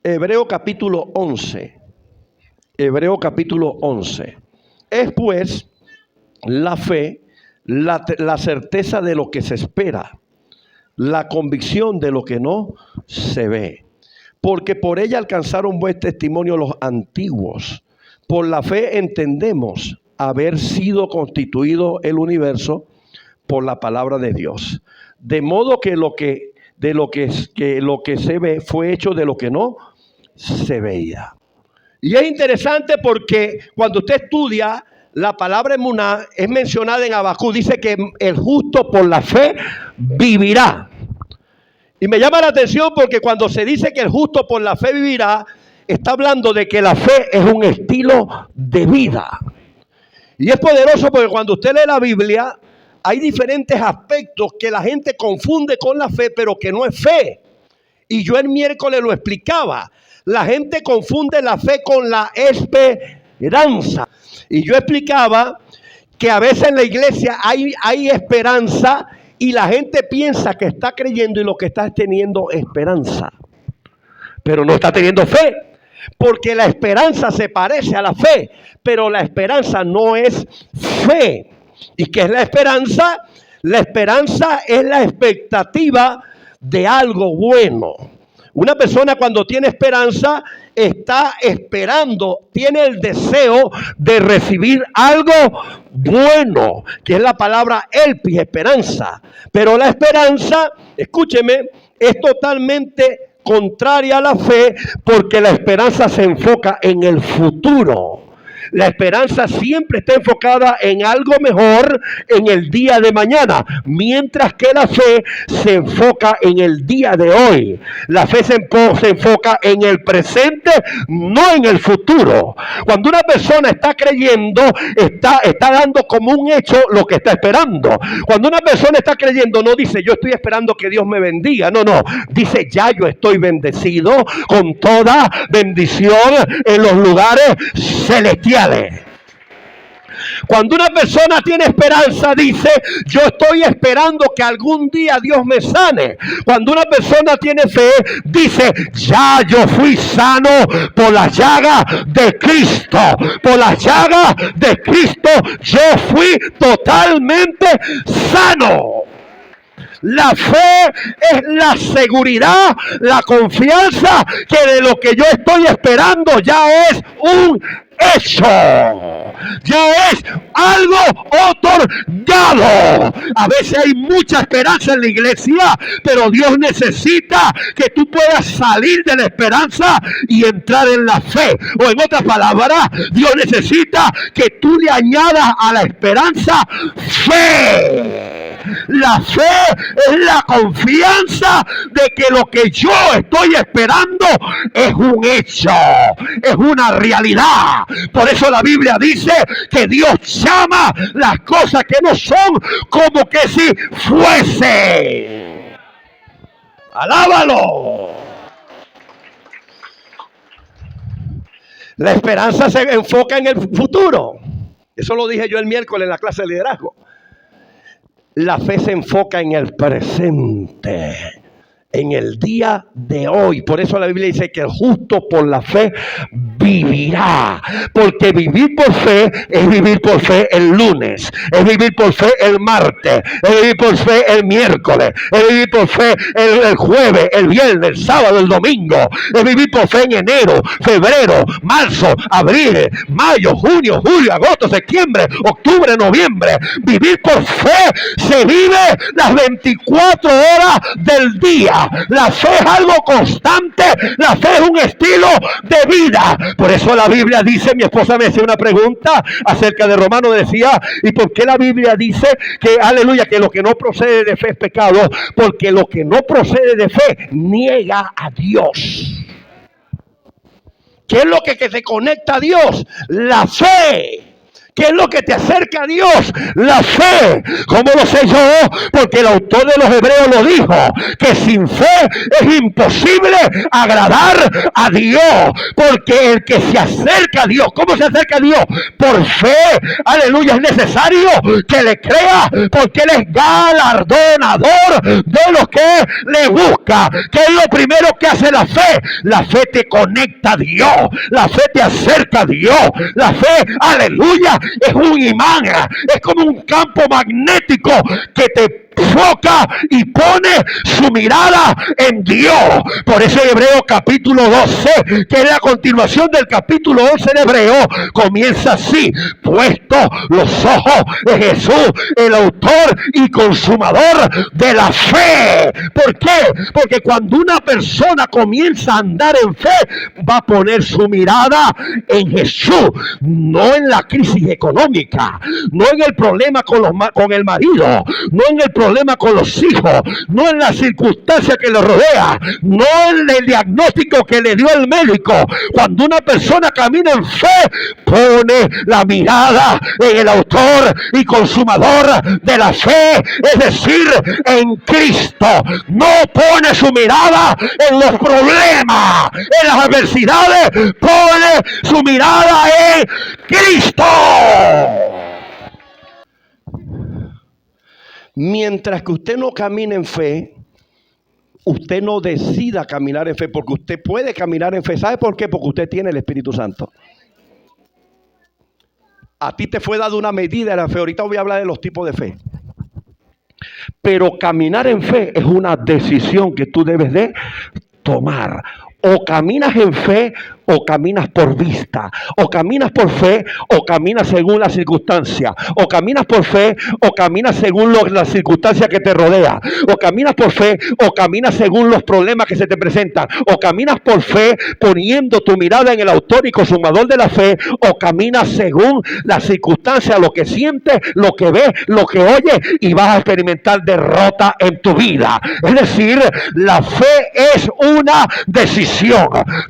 Hebreo capítulo 11. Hebreo capítulo 11. Es pues la fe, la certeza de lo que se espera, la convicción de lo que no se ve. Porque por ella alcanzaron buen testimonio los antiguos. Por la fe entendemos haber sido constituido el universo por la palabra de Dios. De modo que lo que se ve fue hecho de lo que no se veía. Y es interesante porque cuando usted estudia la palabra emuná, es mencionada en Habacuc, dice que el justo por la fe vivirá. Y me llama la atención porque cuando se dice que el justo por la fe vivirá, está hablando de que la fe es un estilo de vida. Y es poderoso porque cuando usted lee la Biblia, hay diferentes aspectos que la gente confunde con la fe, pero que no es fe. Y yo el miércoles lo explicaba. La gente confunde la fe con la esperanza. Y yo explicaba que a veces en la iglesia hay esperanza y la gente piensa que está creyendo y lo que está es teniendo esperanza. Pero no está teniendo fe. Porque la esperanza se parece a la fe, pero la esperanza no es fe. ¿Y qué es la esperanza? La esperanza es la expectativa de algo bueno. Una persona cuando tiene esperanza está esperando, tiene el deseo de recibir algo bueno, que es la palabra elpis, esperanza. Pero la esperanza, escúcheme, es totalmente contraria a la fe porque la esperanza se enfoca en el futuro. La esperanza siempre está enfocada en algo mejor en el día de mañana, mientras que la fe se enfoca en el día de hoy. La fe se enfoca en el presente, no en el futuro. Cuando una persona está creyendo, está dando como un hecho lo que está esperando. Cuando una persona está creyendo, no dice yo estoy esperando que Dios me bendiga. No, dice ya yo estoy bendecido con toda bendición en los lugares celestiales. Cuando una persona tiene esperanza, dice yo estoy esperando que algún día Dios me sane. Cuando una persona tiene fe, dice ya yo fui sano por las llagas de Cristo. Por las llagas de Cristo yo fui totalmente sano. La fe es la seguridad, la confianza que de lo que yo estoy esperando ya es un hecho. Ya es algo otorgado. A veces hay mucha esperanza en la iglesia, pero Dios necesita que tú puedas salir de la esperanza y entrar en la fe. O en otras palabras, Dios necesita que tú le añadas a la esperanza fe. La fe es la confianza de que lo que yo estoy esperando es un hecho, es una realidad. Por eso la Biblia dice que Dios llama las cosas que no son como que si fuese. ¡Alábalo! La esperanza se enfoca en el futuro. Eso lo dije yo el miércoles en la clase de liderazgo. La fe se enfoca en el presente, en el día de hoy. Por eso la Biblia dice que el justo por la fe vivirá. Porque vivir por fe es vivir por fe el lunes, es vivir por fe el martes, es vivir por fe el miércoles, es vivir por fe el jueves, el viernes, el sábado, el domingo, es vivir por fe en enero, febrero, marzo, abril, mayo, junio, julio, agosto, septiembre, octubre, noviembre. Vivir por fe se vive las 24 horas del día. La fe es algo constante, la fe es un estilo de vida. Por eso la Biblia dice, mi esposa me hacía una pregunta acerca de Romanos, decía, ¿y por qué la Biblia dice que, aleluya, que lo que no procede de fe es pecado? Porque lo que no procede de fe niega a Dios. ¿Qué es lo que te conecta a Dios? La fe. ¿Qué es lo que te acerca a Dios? La fe. ¿Cómo lo sé yo? Porque el autor de los Hebreos lo dijo, que sin fe es imposible agradar a Dios. Porque el que se acerca a Dios, ¿cómo se acerca a Dios? Por fe. Aleluya, es necesario que le crea, porque Él es galardonador de los que le busca. ¿Qué es lo primero que hace la fe? La fe te conecta a Dios, la fe te acerca a Dios. La fe, aleluya, es un imán, es como un campo magnético que te enfoca y pone su mirada en Dios. Por eso Hebreo capítulo 12, que es la continuación del capítulo 11 de Hebreo, comienza así: puesto los ojos en Jesús, el autor y consumador de la fe. ¿Por qué? Porque cuando una persona comienza a andar en fe, va a poner su mirada en Jesús, no en la crisis económica, no en el problema con el marido, no en el problema con los hijos, no en la circunstancia que lo rodea, no en el diagnóstico que le dio el médico. Cuando una persona camina en fe, pone la mirada en el autor y consumador de la fe, es decir, en Cristo. No pone su mirada en los problemas, en las adversidades, pone su mirada en Cristo. Mientras que usted no camine en fe, usted no decida caminar en fe, porque usted puede caminar en fe. ¿Sabe por qué? Porque usted tiene el Espíritu Santo. A ti te fue dada una medida de la fe. Ahorita voy a hablar de los tipos de fe. Pero caminar en fe es una decisión que tú debes de tomar. O caminas en fe o caminas por vista, o caminas por fe o caminas según la circunstancia, o caminas por fe o caminas según la circunstancia que te rodea, o caminas por fe o caminas según los problemas que se te presentan, o caminas por fe poniendo tu mirada en el autor y consumador de la fe, o caminas según la circunstancia, lo que sientes, lo que ves, lo que oyes, y vas a experimentar derrota en tu vida. Es decir, la fe es una decisión.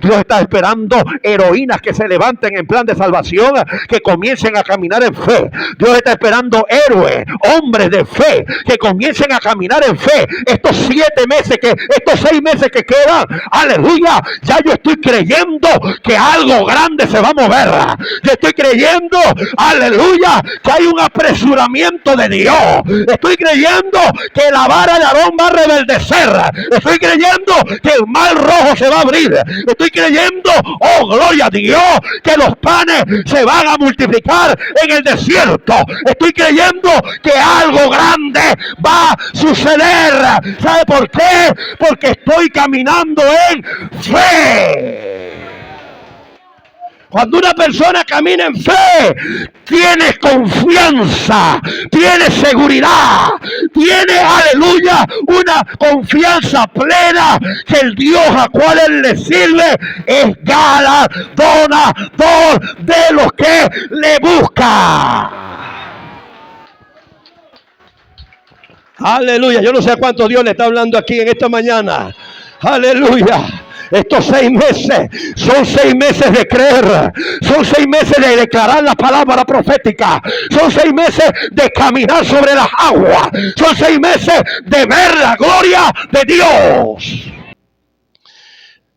Dios está esperando heroínas que se levanten en plan de salvación, que comiencen a caminar en fe. Dios está esperando héroes, hombres de fe, que comiencen a caminar en fe. Estos 6 meses que quedan, aleluya, ya yo estoy creyendo que algo grande se va a mover. Yo estoy creyendo, aleluya, que hay un apresuramiento de Dios. Estoy creyendo que la vara de Aarón va a rebeldecer. Estoy creyendo que el mar rojo se va a abrir. Estoy creyendo, oh gloria a Dios, que los panes se van a multiplicar en el desierto. Estoy creyendo que algo grande va a suceder. ¿Sabe por qué? Porque estoy caminando en fe. Cuando una persona camina en fe, tiene confianza, tiene seguridad, tiene, aleluya, una confianza plena que el Dios a cual Él le sirve es galardonador de los que le buscan. Aleluya, yo no sé a cuánto Dios le está hablando aquí en esta mañana. Aleluya. Estos 6 meses son 6 meses de creer, son 6 meses de declarar la palabra profética, son 6 meses de caminar sobre las aguas, son 6 meses de ver la gloria de Dios.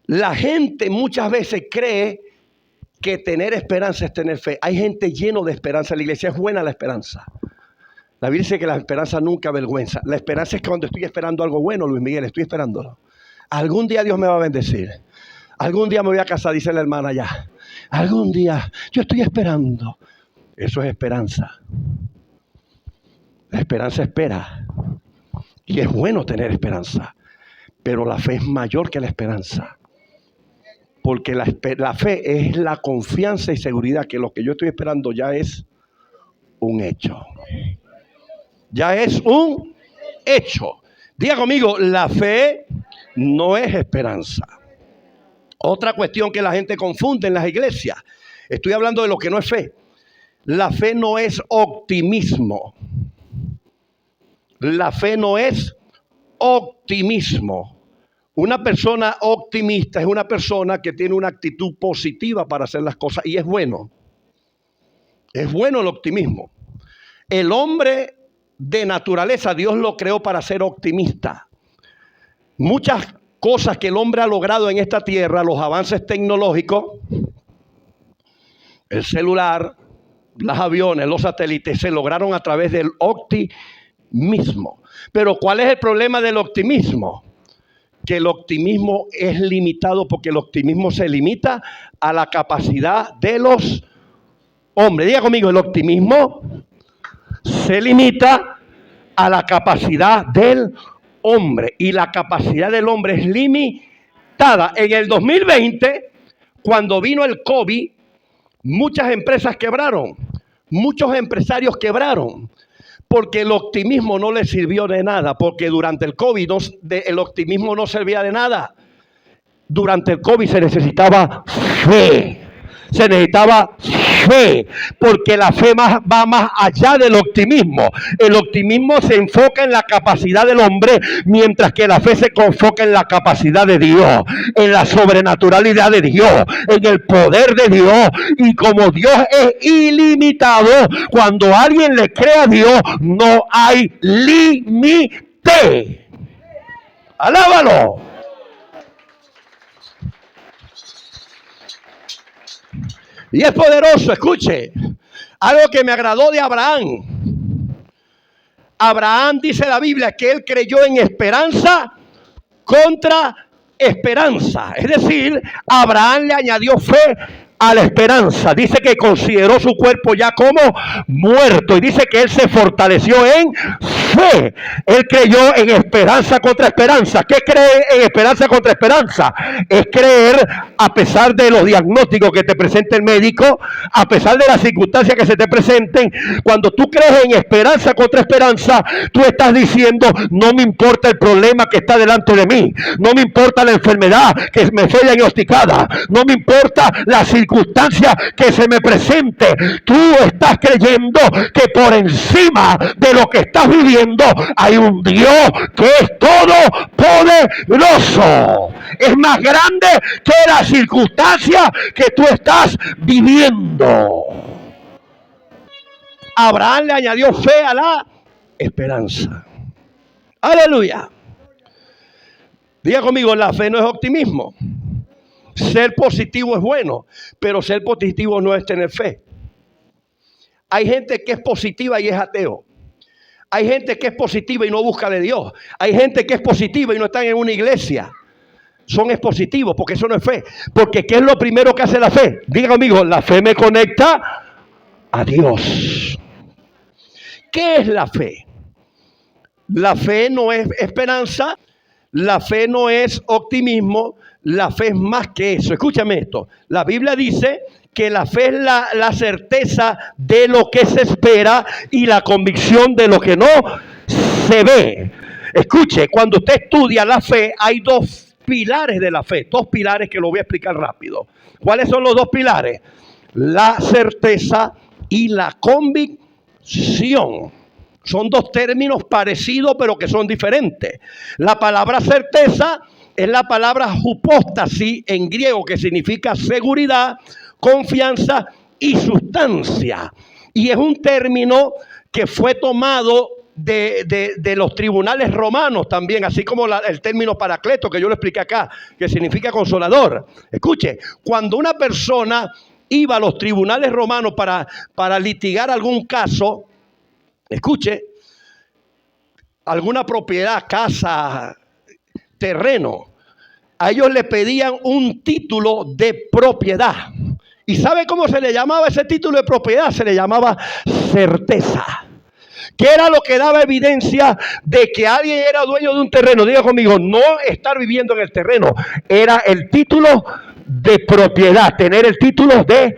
La gente muchas veces cree que tener esperanza es tener fe. Hay gente llena de esperanza en la iglesia. Es buena la esperanza. La Biblia dice que la esperanza nunca avergüenza. La esperanza es que cuando estoy esperando algo bueno, Luis Miguel, estoy esperándolo. Algún día Dios me va a bendecir. Algún día me voy a casar, dice la hermana ya. Algún día, yo estoy esperando. Eso es esperanza. La esperanza espera. Y es bueno tener esperanza. Pero la fe es mayor que la esperanza. Porque la fe es la confianza y seguridad que lo que yo estoy esperando ya es un hecho. Ya es un hecho. Diga conmigo, la fe no es esperanza. Otra cuestión que la gente confunde en las iglesias. Estoy hablando de lo que no es fe. La fe no es optimismo. La fe no es optimismo. Una persona optimista es una persona que tiene una actitud positiva para hacer las cosas y es bueno. Es bueno el optimismo. El hombre de naturaleza, Dios lo creó para ser optimista. Muchas cosas que el hombre ha logrado en esta tierra, los avances tecnológicos, el celular, los aviones, los satélites, se lograron a través del optimismo. Pero ¿cuál es el problema del optimismo? Que el optimismo es limitado, porque el optimismo se limita a la capacidad de los hombres. Diga conmigo, el optimismo se limita a la capacidad del hombre, y la capacidad del hombre es limitada. En el 2020, cuando vino el COVID, muchas empresas quebraron, muchos empresarios quebraron, porque el optimismo no les sirvió de nada, porque durante el COVID el optimismo no servía de nada. Durante el COVID se necesitaba fe. Se necesitaba fe, porque la fe va más allá del optimismo. El optimismo se enfoca en la capacidad del hombre, mientras que la fe se enfoca en la capacidad de Dios, en la sobrenaturalidad de Dios, en el poder de Dios. Y como Dios es ilimitado, cuando alguien le cree a Dios, no hay límite. Alábalo. Y es poderoso, escuche, algo que me agradó de Abraham. Abraham, dice la Biblia, que él creyó en esperanza contra esperanza. Es decir, Abraham le añadió fe a la esperanza. Dice que consideró su cuerpo ya como muerto, y dice que él se fortaleció en fe. Él creyó en esperanza contra esperanza. ¿Qué cree en esperanza contra esperanza? Es creer a pesar de los diagnósticos que te presente el médico, a pesar de las circunstancias que se te presenten. Cuando tú crees en esperanza contra esperanza, tú estás diciendo: no me importa el problema que está delante de mí, no me importa la enfermedad que me fue diagnosticada, no me importa la circunstancia que se me presente. Tú estás creyendo que por encima de lo que estás viviendo hay un Dios que es todopoderoso. Es más grande que la circunstancia que tú estás viviendo. Abraham le añadió fe a la esperanza. Aleluya. Diga conmigo, la fe no es optimismo. Ser positivo es bueno, pero ser positivo no es tener fe. Hay gente que es positiva y es ateo. Hay gente que es positiva y no busca de Dios. Hay gente que es positiva y no está en una iglesia. Son expositivos, porque eso no es fe. Porque ¿qué es lo primero que hace la fe? Diga conmigo, la fe me conecta a Dios. ¿Qué es la fe? La fe no es esperanza. La fe no es optimismo. La fe es más que eso. Escúchame esto. La Biblia dice que la fe es la certeza de lo que se espera y la convicción de lo que no se ve. Escuche, cuando usted estudia la fe, hay dos pilares de la fe. Dos pilares que lo voy a explicar rápido. ¿Cuáles son los dos pilares? La certeza y la convicción. Son dos términos parecidos, pero que son diferentes. La palabra certeza es la palabra hypostasis en griego, que significa seguridad, confianza y sustancia. Y es un término que fue tomado de los tribunales romanos también, así como el término paracleto, que yo lo expliqué acá, que significa consolador. Escuche, cuando una persona iba a los tribunales romanos para litigar algún caso, escuche, alguna propiedad, casa, terreno, a ellos le pedían un título de propiedad. ¿Y sabe cómo se le llamaba ese título de propiedad? Se le llamaba certeza. ¿Qué era lo que daba evidencia de que alguien era dueño de un terreno? Diga conmigo, no estar viviendo en el terreno. Era el título de propiedad, tener el título de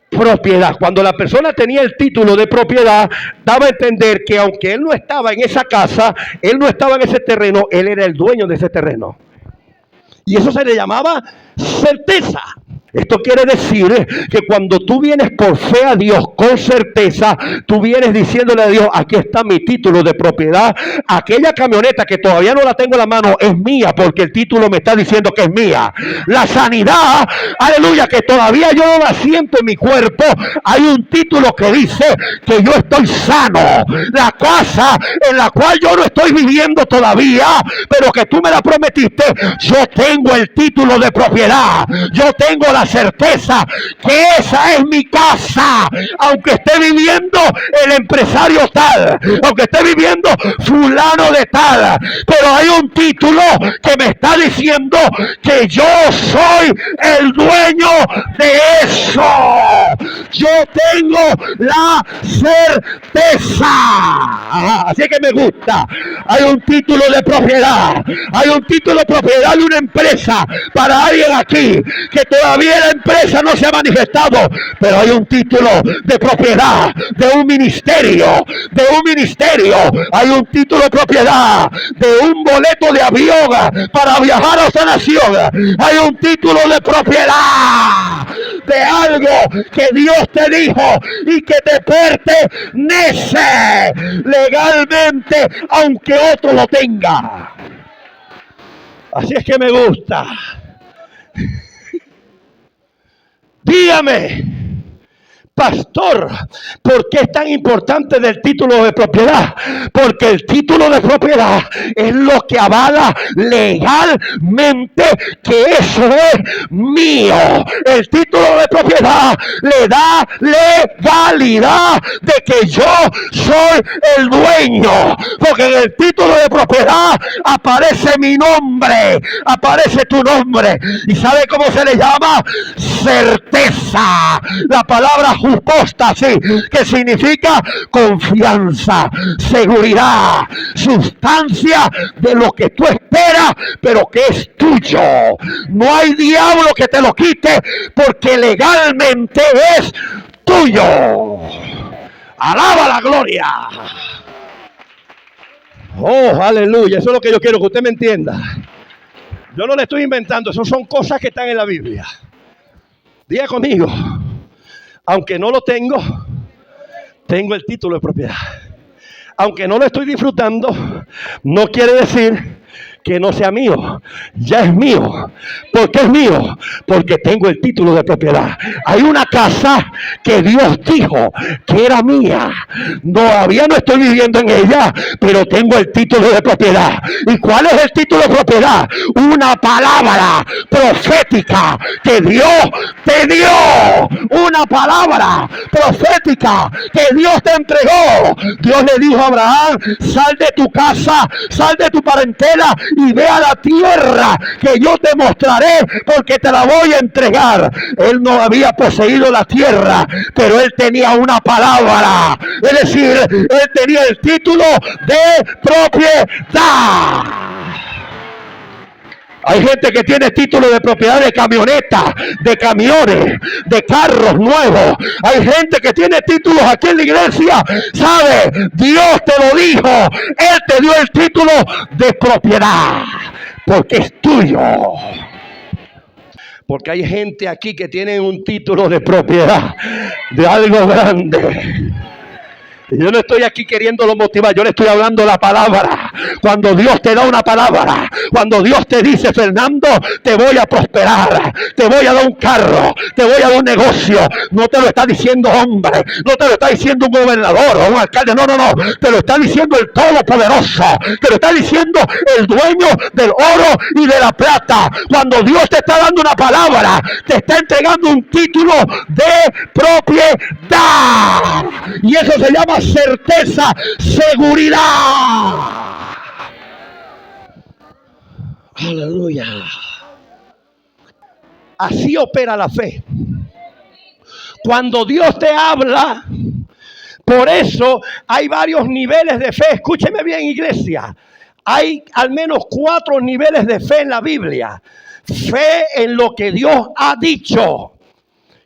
propiedad. Cuando la persona tenía el título de propiedad, daba a entender que aunque él no estaba en esa casa, él no estaba en ese terreno, él era el dueño de ese terreno. Y eso se le llamaba certeza. Esto quiere decir que cuando tú vienes por fe a Dios con certeza, tú vienes diciéndole a Dios, aquí está mi título de propiedad. Aquella camioneta que todavía no la tengo en la mano es mía porque el título me está diciendo que es mía. La sanidad, aleluya, que todavía yo no la siento en mi cuerpo, hay un título que dice que yo estoy sano. La casa en la cual yo no estoy viviendo todavía, pero que tú me la prometiste, yo tengo el título de propiedad. Yo tengo la certeza que esa es mi casa, aunque esté viviendo el empresario tal, aunque esté viviendo fulano de tal, pero hay un título que me está diciendo que yo soy el dueño de eso. Yo tengo la certeza. Así que me gusta. Hay un título de propiedad, hay un título de propiedad de una empresa para alguien aquí que todavía la empresa no se ha manifestado, pero hay un título de propiedad de un ministerio, hay un título de propiedad de un boleto de avión para viajar a otra nación, hay un título de propiedad de algo que Dios te dijo y que te pertenece legalmente, aunque otro lo tenga. Así es que me gusta. Dígame, pastor, ¿por qué es tan importante del título de propiedad? Porque el título de propiedad es lo que avala legalmente que eso es mío. El título de propiedad le da legalidad de que yo soy el dueño. Porque en el título de propiedad aparece mi nombre, aparece tu nombre. ¿Y sabe cómo se le llama? Certeza. La palabra hipóstasis, que significa confianza, seguridad, sustancia de lo que tú esperas, pero que es tuyo. No hay diablo que te lo quite, porque legalmente es tuyo. Alaba la gloria. Oh, aleluya. Eso es lo que yo quiero que usted me entienda. Yo no le estoy inventando, eso son cosas que están en la Biblia. Diga conmigo, aunque no lo tengo, tengo el título de propiedad. Aunque no lo estoy disfrutando, no quiere decir que no sea mío. Ya es mío. ¿Por qué es mío? Porque tengo el título de propiedad. Hay una casa que Dios dijo que era mía. Todavía no estoy viviendo en ella, pero tengo el título de propiedad. ¿Y cuál es el título de propiedad? Una palabra profética que Dios te dio. Una palabra profética que Dios te entregó. Dios le dijo a Abraham, sal de tu casa, sal de tu parentela y ve a la tierra que yo te mostraré, porque te la voy a entregar. Él no había poseído la tierra, pero él tenía una palabra, es decir, él tenía el título de propiedad. Hay gente que tiene título de propiedad de camionetas, de camiones, de carros nuevos. Hay gente que tiene títulos aquí en la iglesia. ¿Sabe? Dios te lo dijo. Él te dio el título de propiedad, porque es tuyo. Porque hay gente aquí que tiene un título de propiedad de algo grande. Yo no estoy aquí queriéndolo motivar, yo le estoy hablando la palabra. Cuando Dios te da una palabra, cuando Dios te dice, Fernando, te voy a prosperar, te voy a dar un carro, te voy a dar un negocio, no te lo está diciendo hombre, no te lo está diciendo un gobernador o un alcalde, no, te lo está diciendo el Todopoderoso, te lo está diciendo el dueño del oro y de la plata. Cuando Dios te está dando una palabra, te está entregando un título de propiedad, y eso se llama certeza, seguridad. Aleluya. Así opera la fe. Cuando Dios te habla, por eso hay varios niveles de fe. Escúcheme bien, iglesia. Hay al menos 4 niveles de fe en la Biblia. Fe en lo que Dios ha dicho,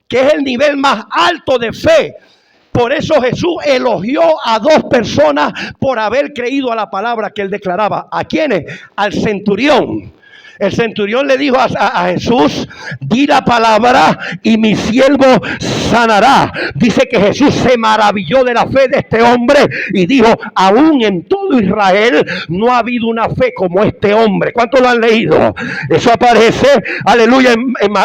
que es el nivel más alto de fe. Por eso Jesús elogió a 2 personas por haber creído a la palabra que él declaraba. ¿A quiénes? Al centurión, El centurión le dijo a Jesús: di la palabra y mi siervo sanará. Dice que Jesús se maravilló de la fe de este hombre y dijo: aún en todo Israel no ha habido una fe como este hombre. ¿Cuántos lo han leído? Eso aparece, aleluya,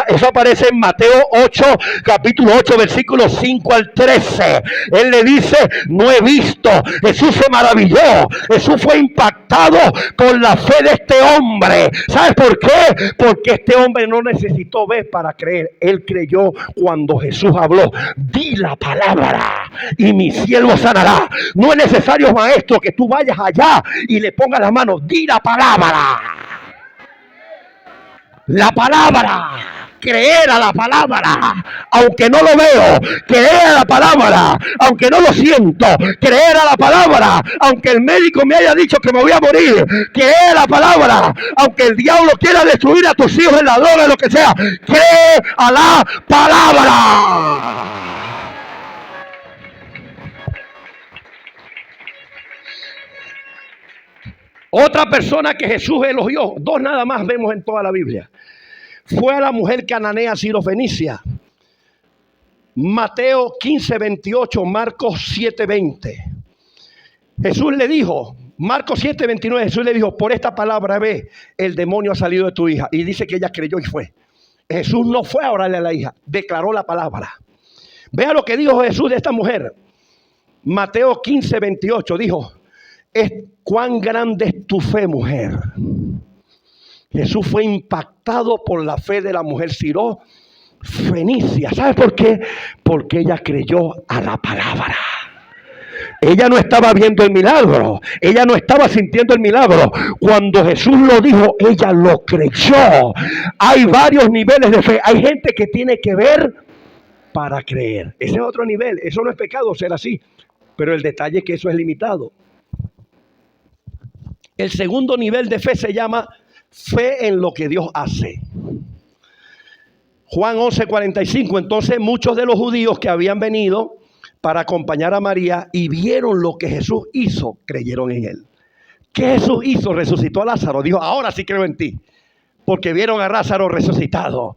eso aparece en Mateo 8, capítulo 8, versículos 5 al 13. Él le dice: no he visto. Jesús se maravilló. Jesús fue impactado por la fe de este hombre. ¿Sabes por qué? Porque este hombre no necesitó ver para creer. Él creyó cuando Jesús habló: di la palabra y mi siervo sanará. No es necesario, maestro, que tú vayas allá y le pongas las manos. Di la palabra. La palabra. Creer a la palabra, aunque no lo veo. Creer a la palabra, aunque no lo siento. Creer a la palabra, aunque el médico me haya dicho que me voy a morir. Creer a la palabra, aunque el diablo quiera destruir a tus hijos en la droga, lo que sea. Cree a la palabra. Otra persona que Jesús elogió, dos nada más vemos en toda la Biblia, fue a la mujer cananea sirofenicia. Mateo 15:28, Marcos 7:20. Jesús le dijo, Marcos 7:29, Jesús le dijo: por esta palabra ve, el demonio ha salido de tu hija. Y dice que ella creyó y fue. Jesús no fue a orarle a la hija, declaró la palabra. Vea lo que dijo Jesús de esta mujer. Mateo 15:28 dijo: cuán grande es tu fe, mujer. Jesús fue impactado por la fe de la mujer sirofenicia. ¿Sabe por qué? Porque ella creyó a la palabra. Ella no estaba viendo el milagro. Ella no estaba sintiendo el milagro. Cuando Jesús lo dijo, ella lo creyó. Hay varios niveles de fe. Hay gente que tiene que ver para creer. Ese es otro nivel. Eso no es pecado ser así. Pero el detalle es que eso es limitado. El segundo nivel de fe se llama fe en lo que Dios hace. Juan 11:45. Entonces muchos de los judíos que habían venido para acompañar a María y vieron lo que Jesús hizo, creyeron en él. ¿Qué Jesús hizo? Resucitó a Lázaro. Dijo: ahora sí creo en ti, porque vieron a Lázaro resucitado.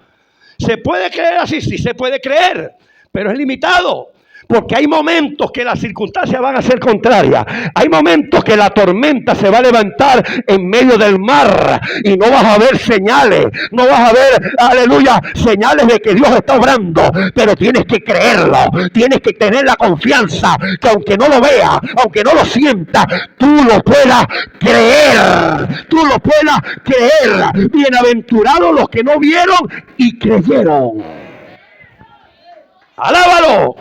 ¿Se puede creer así? Sí se puede creer, pero es limitado. Porque hay momentos que las circunstancias van a ser contrarias. Hay momentos que la tormenta se va a levantar en medio del mar y no vas a ver señales. No vas a ver, aleluya, señales de que Dios está obrando. Pero tienes que creerlo. Tienes que tener la confianza que aunque no lo veas, aunque no lo sientas, tú lo puedas creer. Tú lo puedas creer. Bienaventurados los que no vieron y creyeron. ¡Alábalo!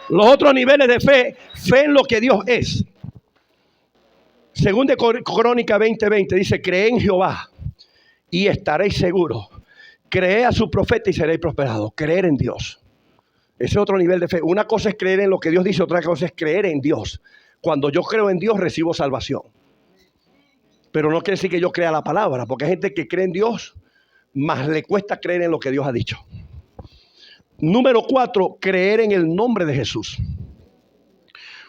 Los otros niveles de fe, fe en lo que Dios es. Según de Crónica 20:20 dice: cree en Jehová y estaréis seguros. Cree a su profeta y seréis prosperados. Creer en Dios. Ese es otro nivel de fe. Una cosa es creer en lo que Dios dice, otra cosa es creer en Dios. Cuando yo creo en Dios, recibo salvación. Pero no quiere decir que yo crea la palabra, porque hay gente que cree en Dios, más le cuesta creer en lo que Dios ha dicho. Número 4, creer en el nombre de Jesús.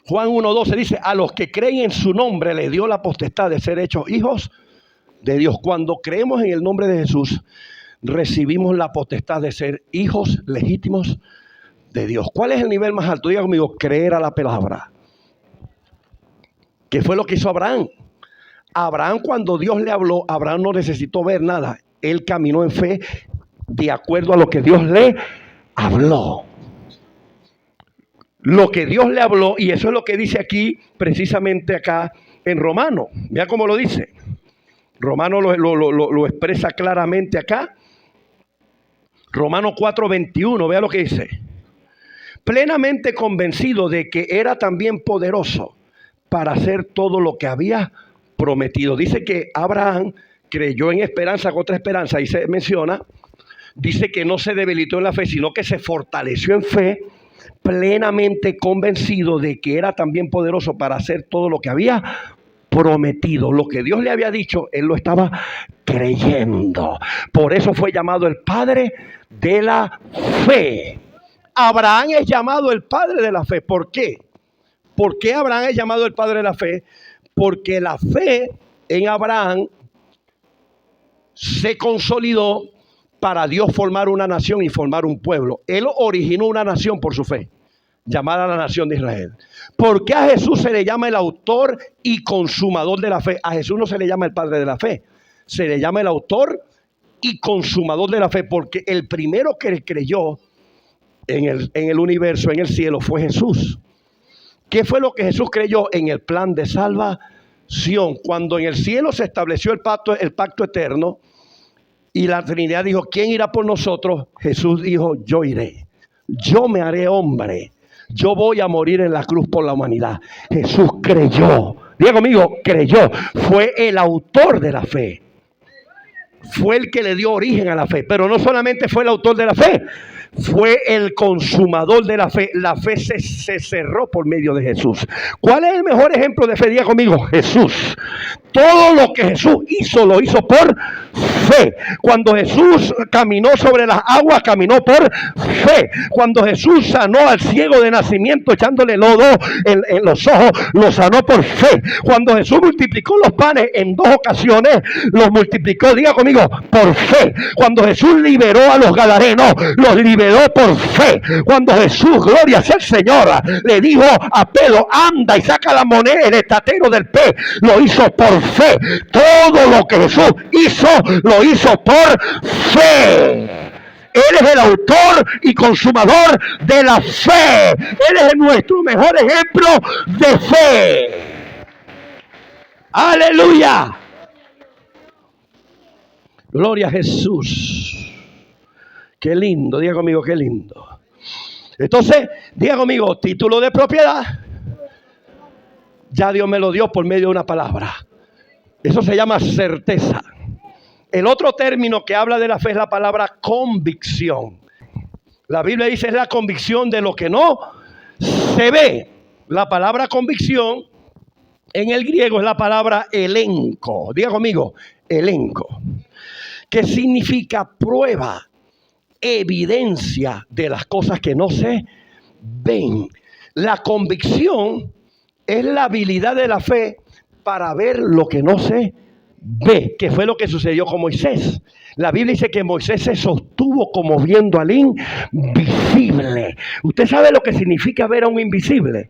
Juan 1:12 dice: a los que creen en su nombre le dio la potestad de ser hechos hijos de Dios. Cuando creemos en el nombre de Jesús, recibimos la potestad de ser hijos legítimos de Dios. ¿Cuál es el nivel más alto? Diga conmigo: creer a la palabra. ¿Qué fue lo que hizo Abraham? Abraham, cuando Dios le habló, Abraham no necesitó ver nada. Él caminó en fe de acuerdo a lo que Dios le habló. Lo que Dios le habló, y eso es lo que dice aquí, precisamente acá en Romano. Vea cómo lo dice. Romano lo expresa claramente acá. Romano 4:21, vea lo que dice. Plenamente convencido de que era también poderoso para hacer todo lo que había prometido. Dice que Abraham creyó en esperanza contra esperanza, y se menciona. Dice que no se debilitó en la fe, sino que se fortaleció en fe, plenamente convencido de que era también poderoso para hacer todo lo que había prometido. Lo que Dios le había dicho, él lo estaba creyendo. Por eso fue llamado el padre de la fe. Abraham es llamado el padre de la fe. ¿Por qué? ¿Por qué Abraham es llamado el padre de la fe? Porque la fe en Abraham se consolidó para Dios formar una nación y formar un pueblo. Él originó una nación por su fe, llamada la nación de Israel. ¿Por qué a Jesús se le llama el autor y consumador de la fe? A Jesús no se le llama el padre de la fe, se le llama el autor y consumador de la fe, porque el primero que creyó en el universo, en el cielo, fue Jesús. ¿Qué fue lo que Jesús creyó? En el plan de salvación. Cuando en el cielo se estableció el pacto eterno, y la Trinidad dijo, ¿quién irá por nosotros? Jesús dijo, yo iré. Yo me haré hombre. Yo voy a morir en la cruz por la humanidad. Jesús creyó. Diga conmigo, creyó. Fue el autor de la fe. Fue el que le dio origen a la fe. Pero no solamente fue el autor de la fe, fue el consumador de la fe. La fe se cerró por medio de Jesús. ¿Cuál es el mejor ejemplo de fe? Diga conmigo, Jesús. Todo lo que Jesús hizo, lo hizo por fe. Cuando Jesús caminó sobre las aguas, caminó por fe. Cuando Jesús sanó al ciego de nacimiento echándole lodo en los ojos, lo sanó por fe. Cuando Jesús multiplicó los panes en 2 ocasiones, los multiplicó, diga conmigo, por fe. Cuando Jesús liberó a los gadarenos, los liberó por fe. Cuando Jesús, gloria sea el Señor, le dijo a Pedro, anda y saca la moneda, el estatero del pez, lo hizo por fe. Todo lo que Jesús hizo, lo hizo por fe. Él es el autor y consumador de la fe. Él es nuestro mejor ejemplo de fe. Aleluya. Gloria a Jesús. Qué lindo, diga conmigo, qué lindo. Entonces, diga conmigo, título de propiedad. Ya Dios me lo dio por medio de una palabra. Eso se llama certeza. El otro término que habla de la fe es la palabra convicción. La Biblia dice es la convicción de lo que no se ve. La palabra convicción en el griego es la palabra elenco. Diga conmigo, elenco. Que significa prueba, evidencia de las cosas que no se ven. La convicción es la habilidad de la fe para ver lo que no se ve, que fue lo que sucedió con Moisés. La Biblia dice que Moisés se sostuvo como viendo al invisible. ¿Usted sabe lo que significa ver a un invisible?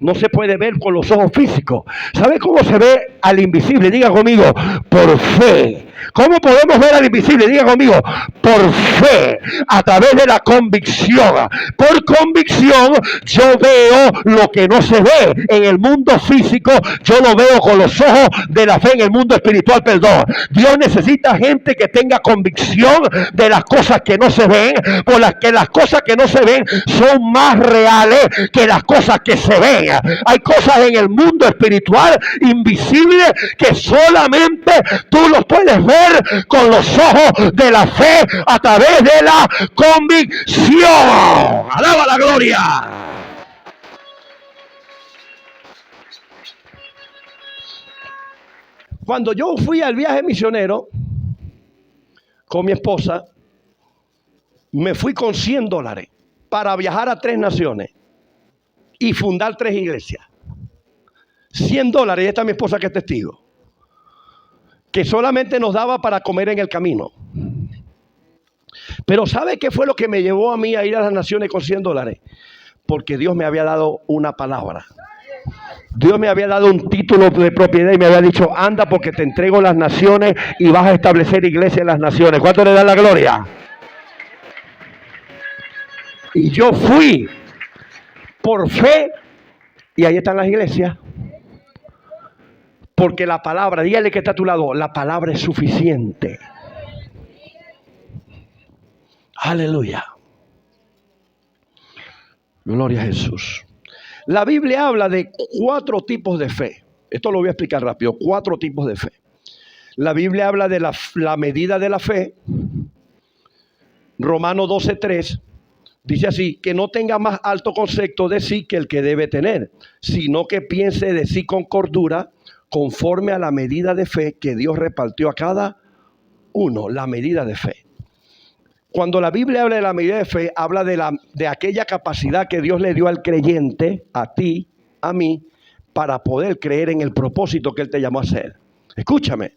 No se puede ver con los ojos físicos. ¿Sabe cómo se ve al invisible? Diga conmigo, por fe. ¿Cómo podemos ver al invisible? Diga conmigo, por fe, a través de la convicción. Por convicción yo veo lo que no se ve en el mundo físico, yo lo veo con los ojos de la fe en el mundo espiritual, perdón. Dios necesita gente que tenga convicción de las cosas que no se ven, por las que las cosas que no se ven son más reales que las cosas que se ven. Hay cosas en el mundo espiritual invisibles que solamente tú los puedes ver con los ojos de la fe a través de la convicción. ¡Alaba la gloria! Cuando yo fui al viaje misionero con mi esposa, me fui con $100 para viajar a 3 naciones y fundar 3 iglesias. $100, y esta es mi esposa que es testigo, que solamente nos daba para comer en el camino. Pero ¿sabe qué fue lo que me llevó a mí a ir a las naciones con $100? Porque Dios me había dado una palabra. Dios me había dado un título de propiedad y me había dicho, anda porque te entrego las naciones y vas a establecer iglesia en las naciones. ¿Cuánto le da la gloria? Y yo fui por fe y ahí están las iglesias. Porque la palabra, dígale que está a tu lado, la palabra es suficiente. Aleluya. Gloria a Jesús. La Biblia habla de 4 tipos de fe. Esto lo voy a explicar rápido. 4 tipos de fe. La Biblia habla de la medida de la fe. Romanos 12:3 dice así, que no tenga más alto concepto de sí que el que debe tener, sino que piense de sí con cordura, conforme a la medida de fe que Dios repartió a cada uno. La medida de fe. Cuando la Biblia habla de la medida de fe, habla de aquella capacidad que Dios le dio al creyente, a ti, a mí, para poder creer en el propósito que Él te llamó a hacer. Escúchame,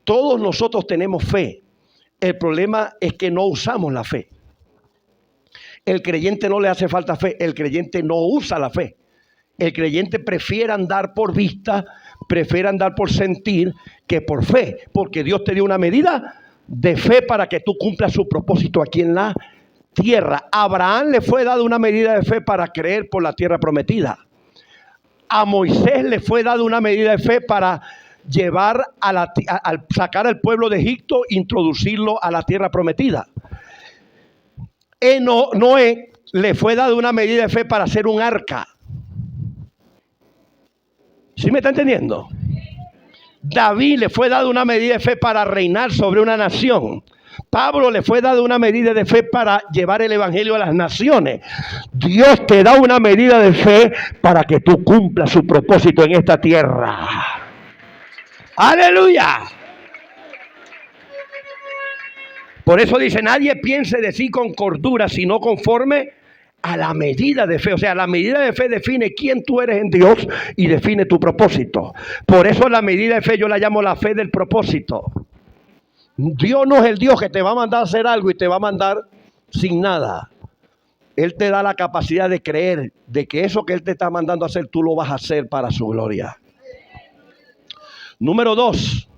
todos nosotros tenemos fe. El problema es que no usamos la fe. El creyente no le hace falta fe, el creyente no usa la fe. El creyente prefiere andar por vista, prefiere andar por sentir que por fe, porque Dios te dio una medida de fe para que tú cumplas su propósito aquí en la tierra. A Abraham le fue dada una medida de fe para creer por la tierra prometida. A Moisés le fue dada una medida de fe para llevar sacar al pueblo de Egipto, introducirlo a la tierra prometida. Noé le fue dada una medida de fe para hacer un arca. ¿Sí me está entendiendo? David le fue dada una medida de fe para reinar sobre una nación. Pablo le fue dada una medida de fe para llevar el evangelio a las naciones. Dios te da una medida de fe para que tú cumplas su propósito en esta tierra. ¡Aleluya! Por eso dice, nadie piense de sí con cordura, sino conforme a la medida de fe. O sea, la medida de fe define quién tú eres en Dios y define tu propósito. Por eso la medida de fe yo la llamo la fe del propósito. Dios no es el Dios que te va a mandar a hacer algo y te va a mandar sin nada. Él te da la capacidad de creer de que eso que Él te está mandando a hacer, tú lo vas a hacer para su gloria. Número 2,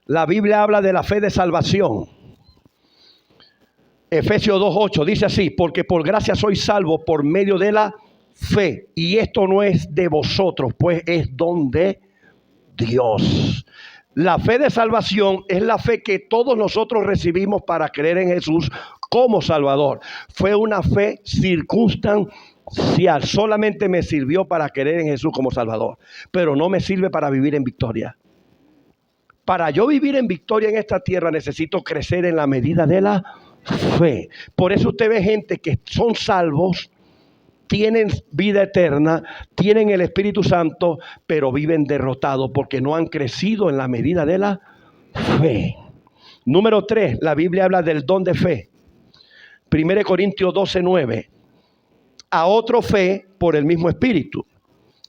la Biblia habla de la fe de salvación. Efesios 2:8 dice así, porque por gracia sois salvos por medio de la fe. Y esto no es de vosotros, pues es don de Dios. La fe de salvación es la fe que todos nosotros recibimos para creer en Jesús como Salvador. Fue una fe circunstancial. Solamente me sirvió para creer en Jesús como Salvador, pero no me sirve para vivir en victoria. Para yo vivir en victoria en esta tierra necesito crecer en la medida de la fe. Por eso usted ve gente que son salvos, tienen vida eterna, tienen el Espíritu Santo, pero viven derrotados porque no han crecido en la medida de la fe. Número 3, la Biblia habla del don de fe. 1 Corintios 12:9. A otro fe por el mismo Espíritu.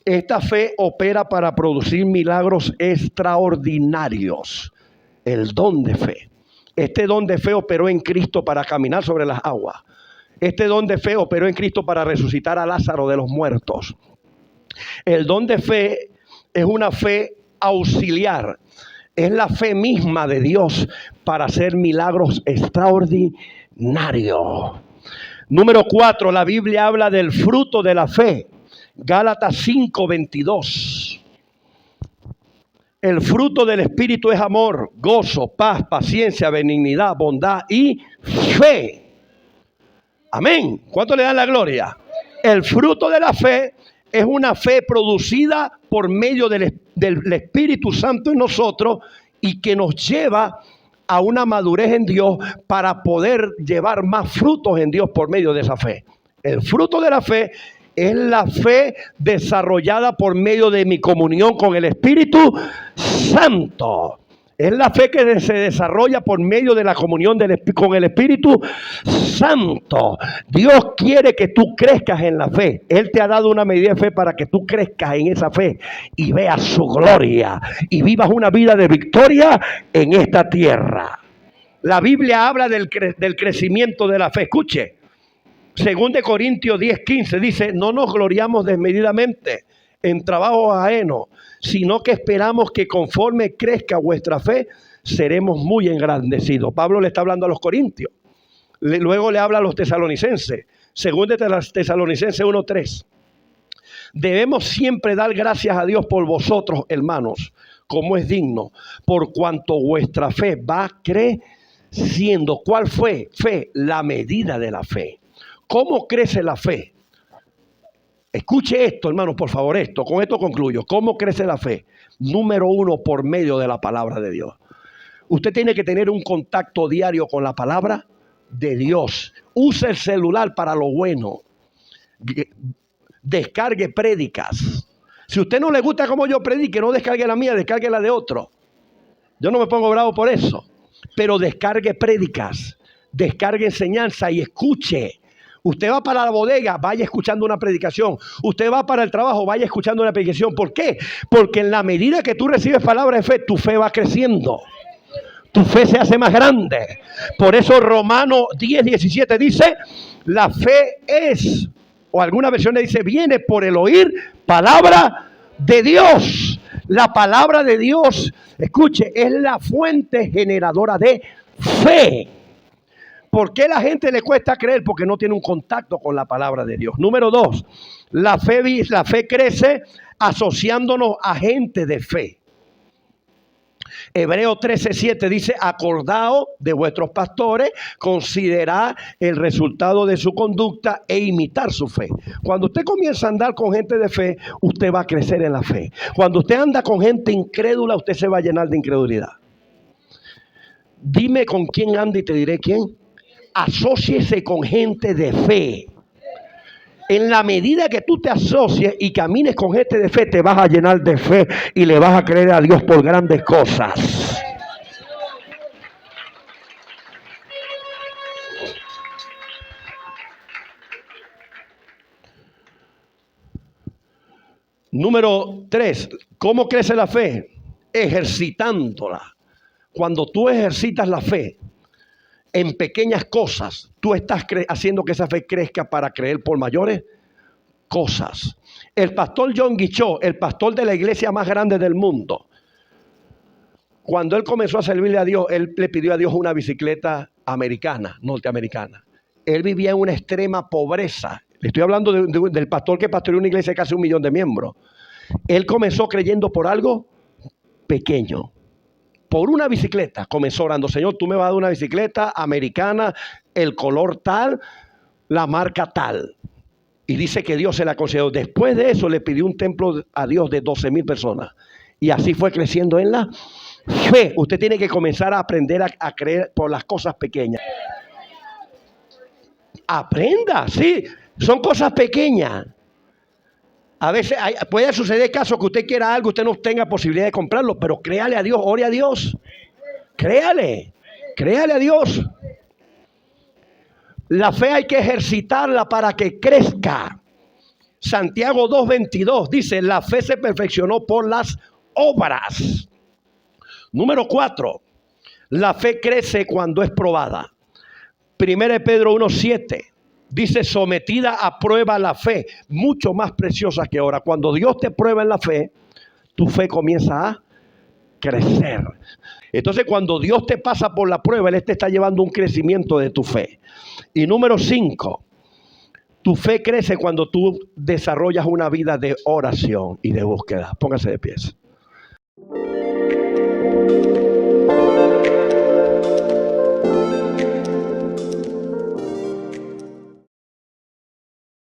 Esta fe opera para producir milagros extraordinarios. El don de fe. Este don de fe operó en Cristo para caminar sobre las aguas. Este don de fe operó en Cristo para resucitar a Lázaro de los muertos. El don de fe es una fe auxiliar. Es la fe misma de Dios para hacer milagros extraordinarios. Número 4, la Biblia habla del fruto de la fe. Gálatas 5:22. El fruto del Espíritu es amor, gozo, paz, paciencia, benignidad, bondad y fe. Amén. ¿Cuánto le dan la gloria? El fruto de la fe es una fe producida por medio del Espíritu Santo en nosotros y que nos lleva a una madurez en Dios para poder llevar más frutos en Dios por medio de esa fe. El fruto de la fe es la fe desarrollada por medio de mi comunión con el Espíritu Santo. Es la fe que se desarrolla por medio de la comunión con el Espíritu Santo. Dios quiere que tú crezcas en la fe. Él te ha dado una medida de fe para que tú crezcas en esa fe y veas su gloria y vivas una vida de victoria en esta tierra. La Biblia habla del crecimiento de la fe. Escuche. 2 Corintios 10:15 dice, no nos gloriamos desmedidamente en trabajos ajenos, sino que esperamos que conforme crezca vuestra fe, seremos muy engrandecidos. Pablo le está hablando a los corintios. Luego le habla a los tesalonicenses. 2 Tesalonicenses 1:3. Debemos siempre dar gracias a Dios por vosotros, hermanos, como es digno, por cuanto vuestra fe va creciendo. ¿Cuál fue? Fe, la medida de la fe. ¿Cómo crece la fe? Escuche esto, hermanos, por favor, con esto concluyo. ¿Cómo crece la fe? Número 1, por medio de la palabra de Dios. Usted tiene que tener un contacto diario con la palabra de Dios. Use el celular para lo bueno. Descargue prédicas. Si a usted no le gusta cómo yo predique, no descargue la mía, descargue la de otro. Yo no me pongo bravo por eso. Pero descargue prédicas, descargue enseñanza y escuche. Usted va para la bodega, vaya escuchando una predicación. Usted va para el trabajo, vaya escuchando una predicación. ¿Por qué? Porque en la medida que tú recibes palabra de fe, tu fe va creciendo. Tu fe se hace más grande. Por eso Romanos 10:17 dice, la fe es, o alguna versión dice, viene por el oír palabra de Dios. La palabra de Dios, escuche, es la fuente generadora de fe. ¿Por qué la gente le cuesta creer? Porque no tiene un contacto con la palabra de Dios. Número 2, la fe crece asociándonos a gente de fe. Hebreos 13:7 dice, acordaos de vuestros pastores, considerad el resultado de su conducta e imitar su fe. Cuando usted comienza a andar con gente de fe, usted va a crecer en la fe. Cuando usted anda con gente incrédula, usted se va a llenar de incredulidad. Dime con quién anda y te diré quién. Asóciese con gente de fe. En la medida que tú te asocies y camines con gente de fe, te vas a llenar de fe y le vas a creer a Dios por grandes cosas. Número 3, ¿cómo crece la fe? Ejercitándola. Cuando tú ejercitas la fe en pequeñas cosas, tú estás haciendo que esa fe crezca para creer por mayores cosas. El pastor John Guichot, el pastor de la iglesia más grande del mundo, cuando él comenzó a servirle a Dios, él le pidió a Dios una bicicleta norteamericana. Él vivía en una extrema pobreza. Le estoy hablando del pastor que pastoreó una iglesia de casi 1 millón de miembros. Él comenzó creyendo por algo pequeño. Por una bicicleta, comenzó orando, Señor, tú me vas a dar una bicicleta americana, el color tal, la marca tal. Y dice que Dios se la concedió. Después de eso le pidió un templo a Dios de 12,000 personas. Y así fue creciendo en la fe. Usted tiene que comenzar a aprender a creer por las cosas pequeñas. Aprenda, sí, son cosas pequeñas. A veces puede suceder casos que usted quiera algo, usted no tenga posibilidad de comprarlo, pero créale a Dios, ore a Dios. Créale a Dios. La fe hay que ejercitarla para que crezca. Santiago 2:22 dice, la fe se perfeccionó por las obras. Número 4, la fe crece cuando es probada. 1 Pedro 1:7 dice, sometida a prueba la fe, mucho más preciosa que ahora. Cuando Dios te prueba en la fe, tu fe comienza a crecer. Entonces, cuando Dios te pasa por la prueba, Él te está llevando un crecimiento de tu fe. Y número 5, tu fe crece cuando tú desarrollas una vida de oración y de búsqueda. Póngase de pies.